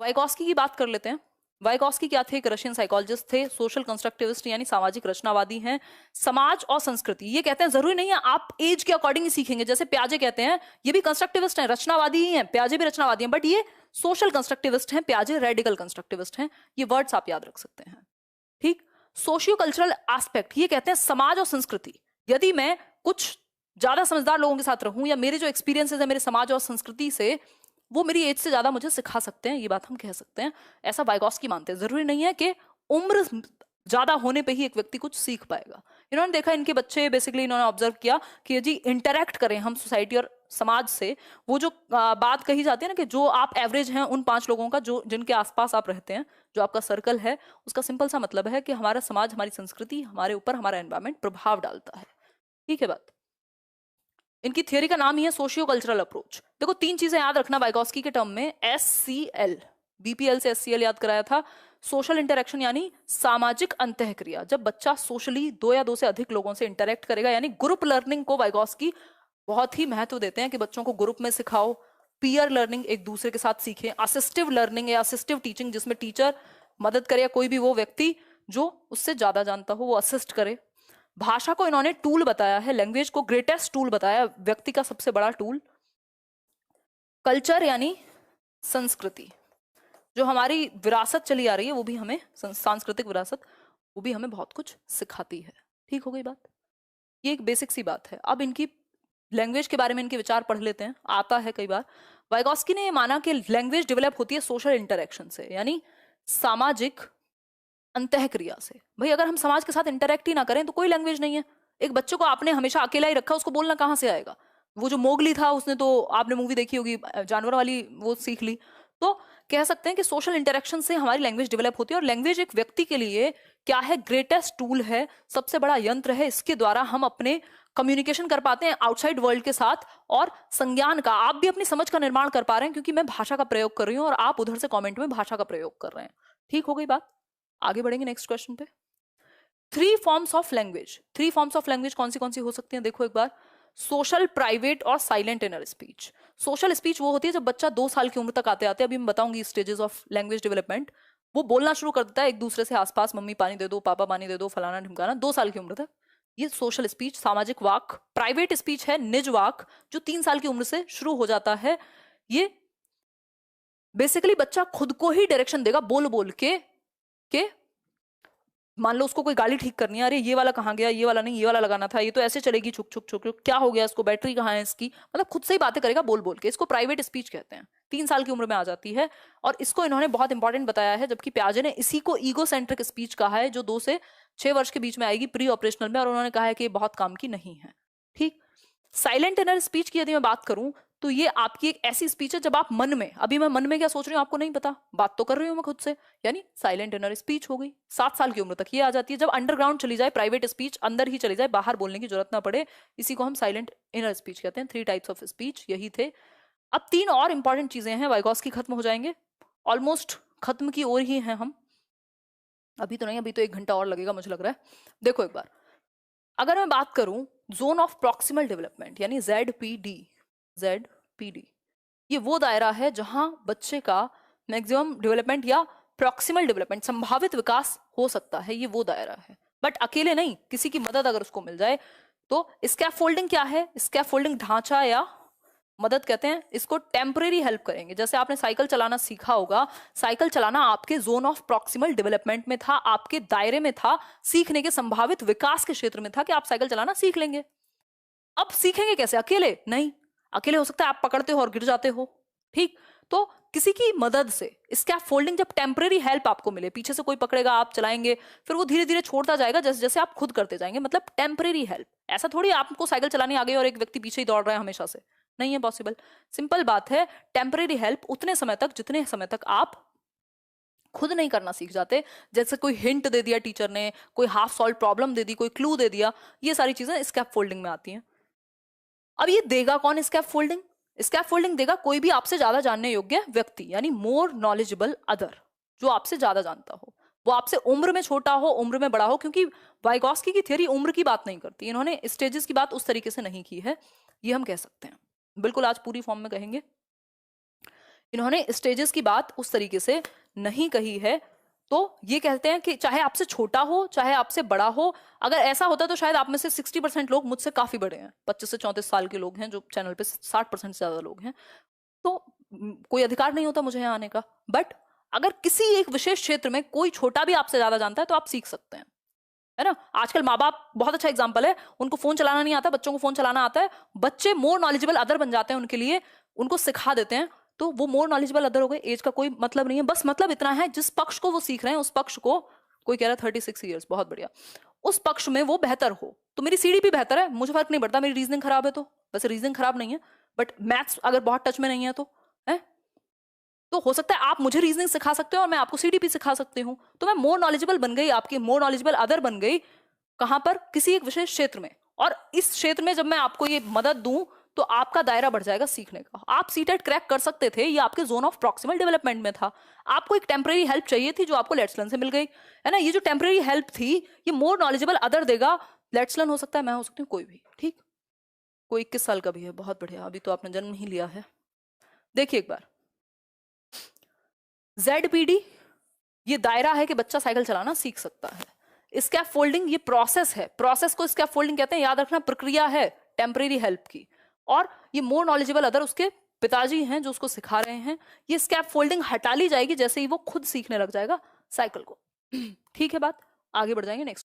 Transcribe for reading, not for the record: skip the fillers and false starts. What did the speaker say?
Vygotsky की बात कर लेते हैं। वाइगॉस्की क्या थे? एक रशियन साइकोलॉजिस्ट थे, सोशल कंस्ट्रक्टिविस्ट यानी सामाजिक रचनावादी हैं। समाज और संस्कृति, ये कहते हैं जरूरी नहीं है आप एज के अकॉर्डिंग ही सीखेंगे, जैसे प्याजे कहते हैं, ये भी कंस्ट्रक्टिविस्ट हैं, रचनावादी ही हैं, प्याजे भी रचनावादी हैं, बट ये सोशल कंस्ट्रक्टिविस्ट हैं, प्याजे रेडिकल कंस्ट्रक्टिविस्ट हैं। ये वर्ड्स आप याद रख सकते हैं, ठीक। सोशियो कल्चरल एस्पेक्ट, ये कहते हैं समाज और संस्कृति। यदि मैं कुछ ज्यादा समझदार लोगों के साथ रहूं या मेरे जो एक्सपीरियंसेस है मेरे समाज और संस्कृति से, वो मेरी एज से ज्यादा मुझे सिखा सकते हैं, ये बात हम कह सकते हैं। ऐसा वाइगॉस्की मानते हैं। जरूरी नहीं है कि उम्र ज्यादा होने पे ही एक व्यक्ति कुछ सीख पाएगा। इन्होंने देखा इनके बच्चे, बेसिकली इन्होंने ऑब्जर्व किया कि यदि इंटरेक्ट करें हम सोसाइटी और समाज से, वो जो बात कही जाती है ना कि जो आप एवरेज हैं उन 5 लोगों का जो जिनके आसपास आप रहते हैं, जो आपका सर्कल है, उसका सिंपल सा मतलब है कि हमारा समाज, हमारी संस्कृति, हमारे ऊपर हमारा एनवायरमेंट प्रभाव डालता है। ठीक है बात। इनकी थियरी का नाम ही है सोशियो कल्चरल अप्रोच। देखो 3 चीजें याद रखना वाइगॉस्की के टर्म में, SCL, BPL से SCL याद कराया था। सोशल इंटरेक्शन यानी सामाजिक अंतःक्रिया, जब बच्चा सोशली 2 या 2 से अधिक लोगों से इंटरेक्ट करेगा, यानी ग्रुप लर्निंग को वाइगॉस्की बहुत ही महत्व देते हैं कि बच्चों को ग्रुप में सिखाओ, पीयर लर्निंग, एक दूसरे के साथ सीखें, असिस्टिव लर्निंग या असिस्टिव टीचिंग जिसमें टीचर मदद करे या कोई भी वो व्यक्ति जो उससे ज्यादा जानता हो वो असिस्ट करे। भाषा को इन्होंने टूल बताया है, लैंग्वेज को ग्रेटेस्ट टूल बताया, व्यक्ति का सबसे बड़ा टूल। कल्चर यानी संस्कृति, जो हमारी विरासत चली आ रही है वो भी हमें, सांस्कृतिक विरासत, वो भी हमें बहुत कुछ सिखाती है। ठीक हो गई बात? ये एक बेसिक सी बात है। अब इनकी लैंग्वेज के बारे में इनके विचार पढ़ लेते हैं, आता है कई बार। वाइगॉस्की ने ये माना कि लैंग्वेज डेवलप होती है सोशल इंटरेक्शन से, यानी सामाजिक अंतःक्रिया से। भाई अगर हम समाज के साथ इंटरेक्ट ही ना करें तो कोई लैंग्वेज नहीं है। एक बच्चे को आपने हमेशा अकेला ही रखा, उसको बोलना कहाँ से आएगा? वो जो मोगली था उसने तो, आपने मूवी देखी होगी जानवर वाली, वो सीख ली। तो कह सकते हैं कि सोशल इंटरेक्शन से हमारी लैंग्वेज डेवलप होती है, और लैंग्वेज एक व्यक्ति के लिए क्या है? ग्रेटेस्ट टूल है, सबसे बड़ा यंत्र है। इसके द्वारा हम अपने कम्युनिकेशन कर पाते हैं आउटसाइड वर्ल्ड के साथ, और संज्ञान का, आप भी अपनी समझ का निर्माण कर पा रहे हैं क्योंकि मैं भाषा का प्रयोग कर रही हूँ और आप उधर से कमेंट में भाषा का प्रयोग कर रहे हैं। ठीक हो गई बात? आगे बढ़ेंगे नेक्स्ट क्वेश्चन पे। 3 forms of language. 3 forms of language कौन सी हो सकती हैं? देखो एक बार, सोशल, प्राइवेट और silent inner speech. Social speech वो होती है जब बच्चा 2 साल की उम्र तक आते आते, अभी मैं बताऊंगी स्टेजेस ऑफ लैंग्वेज डेवलपमेंट, वो बोलना शुरू कर देता है एक दूसरे से, आसपास मम्मी पानी दे दो, पापा पानी दे दो, फलाना ढिमकाना, 2 साल की उम्र तक। ये सोशल स्पीच, सामाजिक वाक। प्राइवेट स्पीच है निज वाक, जो 3 साल की उम्र से शुरू हो जाता है। ये बेसिकली बच्चा खुद को ही डायरेक्शन देगा बोल बोल के मान लो उसको कोई गाड़ी ठीक करनी है, अरे ये वाला कहाँ गया, ये वाला नहीं, ये वाला लगाना था, ये तो ऐसे चलेगी, छुक छुक छुक छुक, क्या हो गया इसको, बैटरी कहाँ है इसकी, मतलब खुद से ही बातें करेगा बोल बोल के। इसको प्राइवेट स्पीच कहते हैं। 3 साल की उम्र में आ जाती है, और इसको इन्होंने बहुत इंपॉर्टेंट बताया है, जबकि प्याजे ने इसी को ईगो सेंट्रिक स्पीच कहा है, जो 2 से 6 वर्ष के बीच में आएगी प्री ऑपरेशनल में, और उन्होंने कहा है कि ये बहुत काम की नहीं है। ठीक। साइलेंट इनर स्पीच की यदि मैं बात करूं तो ये आपकी एक ऐसी स्पीच है जब आप मन में, अभी मैं मन में क्या सोच रही हूँ आपको नहीं पता, बात तो कर रही हूँ मैं खुद से, यानी साइलेंट इनर स्पीच हो गई। 7 साल की उम्र तक ये आ जाती है, जब अंडरग्राउंड चली जाए, प्राइवेट स्पीच अंदर ही चली जाए, बाहर बोलने की जरूरत ना पड़े, इसी को हम साइलेंट इनर स्पीच कहते हैं। 3 टाइप्स ऑफ स्पीच यही थे। अब 3 और इंपॉर्टेंट चीजें हैं, वाइगॉस्की खत्म हो जाएंगे, ऑलमोस्ट खत्म की ओर ही हैं हम, अभी तो नहीं, अभी तो 1 घंटा और लगेगा मुझे लग रहा है। देखो एक बार, अगर मैं बात करूं जोन ऑफ प्रॉक्सिमल डेवलपमेंट यानी ZPD, ये वो दायरा है जहां बच्चे का मैक्सिमम डेवलपमेंट या प्रॉक्सिमल डेवलपमेंट, संभावित विकास हो सकता है, ये वो दायरा है। बट अकेले नहीं, किसी की मदद अगर उसको मिल जाए तो। स्कैफोल्डिंग क्या है? स्कैफोल्डिंग ढांचा या मदद कहते हैं, इसको टेम्परेरी हेल्प करेंगे। जैसे आपने साइकिल चलाना सीखा होगा, साइकिल चलाना आपके जोन ऑफ प्रॉक्सिमल डेवलपमेंट में था, आपके दायरे में था, सीखने के संभावित विकास के क्षेत्र में था कि आप साइकिल चलाना सीख लेंगे। अब सीखेंगे कैसे? अकेले नहीं, अकेले हो सकता है आप पकड़ते हो और गिर जाते हो। ठीक, तो किसी की मदद से, स्कैफोल्डिंग जब टेम्परेरी हेल्प आपको मिले, पीछे से कोई पकड़ेगा, आप चलाएंगे, फिर वो धीरे धीरे छोड़ता जाएगा जैसे जैसे आप खुद करते जाएंगे, मतलब टेम्परेरी हेल्प। ऐसा थोड़ी आपको साइकिल चलानी आ गई और एक व्यक्ति पीछे ही दौड़ रहा है हमेशा से, नहीं है पॉसिबल। सिंपल बात है, टेम्परेरी हेल्प उतने समय तक जितने समय तक आप खुद नहीं करना सीख जाते। जैसे कोई हिंट दे दिया टीचर ने, कोई हाफ सॉल्व प्रॉब्लम दे दी, कोई क्लू दे दिया, ये सारी चीजें स्कैफोल्डिंग में आती हैं। अब ये देगा कौन स्कैफोल्डिंग? स्कैफोल्डिंग देगा कोई भी आपसे ज्यादा जानने योग्य व्यक्ति, यानी मोर नॉलेजेबल अदर, जो आपसे ज्यादा जानता हो, वो आपसे उम्र में छोटा हो, उम्र में बड़ा हो, क्योंकि वाइगॉस्की की थियरी उम्र की बात नहीं करती, इन्होंने स्टेजेस की बात उस तरीके से नहीं की है, ये हम कह सकते हैं। बिल्कुल आज पूरी फॉर्म में कहेंगे। इन्होंने स्टेजेस की बात उस तरीके से नहीं कही है। तो ये कहते हैं कि चाहे आपसे छोटा हो चाहे आपसे बड़ा हो, अगर ऐसा होता तो शायद आप में से 60% लोग मुझसे काफी बड़े हैं, 25 से 34 साल के लोग हैं जो चैनल पे 60% से ज्यादा लोग हैं, तो कोई अधिकार नहीं होता मुझे यहाँ आने का। बट अगर किसी एक विशेष क्षेत्र में कोई छोटा भी आपसे ज्यादा जानता है तो आप सीख सकते हैं, है ना। आजकल माँ बाप बहुत अच्छा एग्जाम्पल है, उनको फोन चलाना नहीं आता, बच्चों को फोन चलाना आता है, बच्चे मोर नॉलेजेबल अदर बन जाते हैं उनके लिए, उनको सिखा देते हैं, तो वो मोर नॉलेजेबल अदर हो गए। एज का कोई मतलब नहीं है, बस मतलब इतना है जिस पक्ष को वो सीख रहे हैं उस पक्ष को, कोई कह रहा है 36 ईयर्स, बहुत बढ़िया, उस पक्ष में वो बेहतर हो। तो मेरी सीडी भी बेहतर है, मुझे फर्क नहीं पड़ता मेरी रीजनिंग खराब है तो, वैसे रीजनिंग खराब नहीं है बट मैथ्स अगर बहुत टच में नहीं है तो, है तो हो सकता है आप मुझे रीजनिंग सिखा सकते हो और मैं आपको सीडीपी सिखा सकती हूँ, तो मैं मोर नॉलेजेबल बन गई, आपकी मोर नॉलेजेबल अदर बन गई। कहां पर? किसी एक विशेष क्षेत्र में। और इस क्षेत्र में जब मैं आपको ये मदद दूं तो आपका दायरा बढ़ जाएगा सीखने का। आप सीटेट क्रैक कर सकते थे, ये आपके जोन ऑफ प्रॉक्सिमल डेवलपमेंट में था। आपको एक टेम्परेरी हेल्प चाहिए थी जो आपको लेट्स लर्न से मिल गई, है ना। ये जो टेम्परेरी हेल्प थी ये मोर नॉलेजेबल अदर देगा। लेट्स लर्न हो सकता है मैं हो सकती हूँ कोई भी, ठीक, कोई 21 साल का भी है, बहुत बढ़िया, अभी तो आपने जन्म ही लिया है। देखिए एक बार ZPD ये दायरा है कि बच्चा साइकिल चलाना सीख सकता है। स्कैफोल्डिंग ये प्रोसेस है, प्रोसेस को स्कैफोल्डिंग कहते हैं, याद रखना, प्रक्रिया है टेम्परेरी हेल्प की। और ये मोर नॉलेजेबल अदर उसके पिताजी हैं जो उसको सिखा रहे हैं। ये स्कैफोल्डिंग हटा ली जाएगी जैसे ही वो खुद सीखने लग जाएगा साइकिल को। ठीक है बात, आगे बढ़ जाएंगे नेक्स्ट।